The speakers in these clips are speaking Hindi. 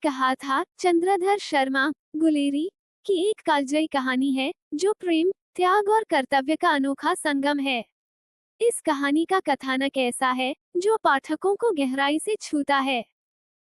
कहा था, चंद्रधर शर्मा गुलेरी, की एक कालजयी कहानी है जो प्रेम, त्याग और कर्तव्य का अनोखा संगम है। इस कहानी का कथानक ऐसा है जो पाठकों को गहराई से छूता है।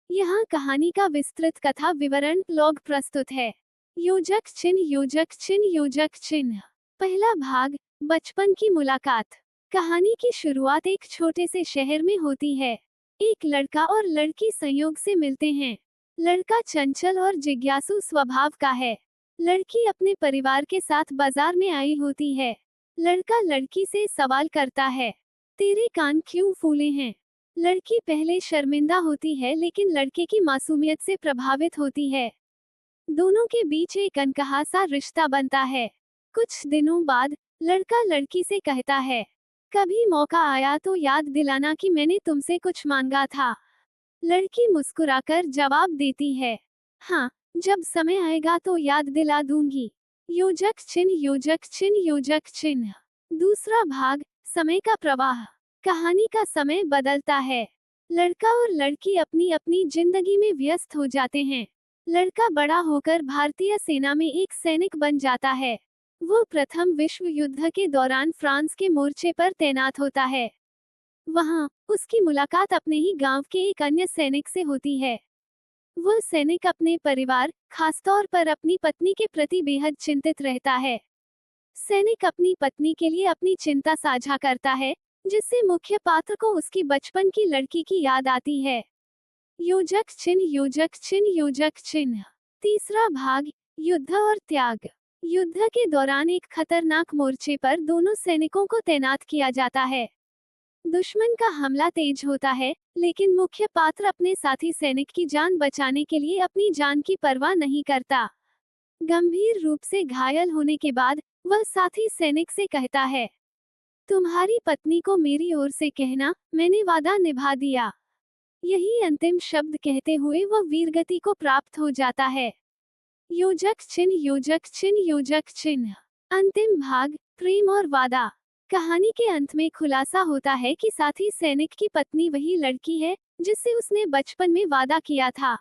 यहाँ कहानी का विस्तृत कथा विवरण लॉग प्रस्तुत है। योजक चिन्ह योजक चिन्ह योजक चिन्ह। पहला भाग, बचपन की मुलाकात। कहानी की शुरुआत एक छोटे से शहर में होती है। एक लड़का और लड़की संयोग से मिलते हैं। लड़का चंचल और जिज्ञासु स्वभाव का है। लड़की अपने परिवार के साथ बाजार में आई होती है। लड़का लड़की से सवाल करता है, तेरे कान क्यों फूले हैं? लड़की पहले शर्मिंदा होती है लेकिन लड़के की मासूमियत से प्रभावित होती है। दोनों के बीच एक अनकहा सा रिश्ता बनता है। कुछ दिनों बाद लड़का लड़की से कहता है, कभी मौका आया तो याद दिलाना कि मैंने तुमसे कुछ मांगा था। लड़की मुस्कुराकर जवाब देती है, हाँ, जब समय आएगा तो याद दिला दूंगी। योजक चिन्ह योजक चिन्ह योजक चिन्ह। दूसरा भाग, समय का प्रवाह। कहानी का समय बदलता है। लड़का और लड़की अपनी अपनी जिंदगी में व्यस्त हो जाते हैं। लड़का बड़ा होकर भारतीय सेना में एक सैनिक बन जाता है। वो प्रथम विश्व युद्ध के दौरान फ्रांस के मोर्चे पर तैनात होता है। वहाँ उसकी मुलाकात अपने ही गांव के एक अन्य सैनिक से होती है। वो सैनिक अपने परिवार, खासतौर पर अपनी पत्नी के प्रति बेहद चिंतित रहता है। सैनिक अपनी पत्नी के लिए अपनी चिंता साझा करता है, जिससे मुख्य पात्र को उसकी बचपन की लड़की की याद आती है। योजक चिन्ह योजक चिन्ह योजक चिन्ह। तीसरा भाग, युद्ध और त्याग। युद्ध के दौरान एक खतरनाक मोर्चे पर दोनों सैनिकों को तैनात किया जाता है। दुश्मन का हमला तेज होता है, लेकिन मुख्य पात्र अपने साथी सैनिक की जान बचाने के लिए अपनी जान की परवाह नहीं करता। गंभीर रूप से घायल होने के बाद वह साथी सैनिक से कहता है, तुम्हारी पत्नी को मेरी ओर से कहना, मैंने वादा निभा दिया। यही अंतिम शब्द कहते हुए वह वीरगति को प्राप्त हो जाता है। योजक चिन्ह योजक चिन्ह योजक चिन्ह। अंतिम भाग, प्रेम और वादा। कहानी के अंत में खुलासा होता है कि साथी सैनिक की पत्नी वही लड़की है जिससे उसने बचपन में वादा किया था।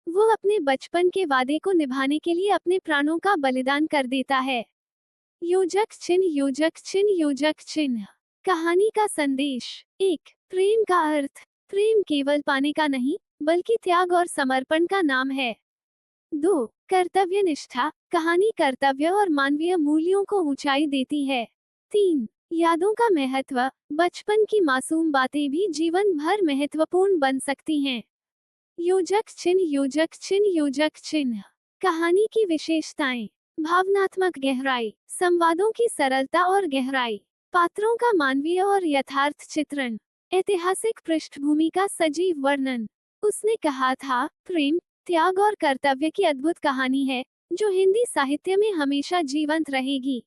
वो अपने बचपन के वादे को निभाने के लिए अपने प्राणों का बलिदान कर देता है। योजक चिन्ह योजक चिन्ह योजक चिन्ह। कहानी का संदेश। 1. प्रेम का अर्थ। प्रेम केवल पाने का नहीं, बल्कि त्याग और समर्पण का नाम है। 2. कर्तव्य निष्ठा। कहानी कर्तव्य और मानवीय मूल्यों को ऊंचाई देती है। 3. यादों का महत्व। बचपन की मासूम बातें भी जीवन भर महत्वपूर्ण बन सकती हैं। योजक चिन्ह योजक चिन्ह योजक चिन्ह। कहानी की विशेषताएं। भावनात्मक गहराई, संवादों की सरलता और गहराई, पात्रों का मानवीय और यथार्थ चित्रण, ऐतिहासिक पृष्ठभूमि का सजीव वर्णन। उसने कहा था, प्रेम, त्याग और कर्तव्य की अद्भुत कहानी है जो हिंदी साहित्य में हमेशा जीवंत रहेगी।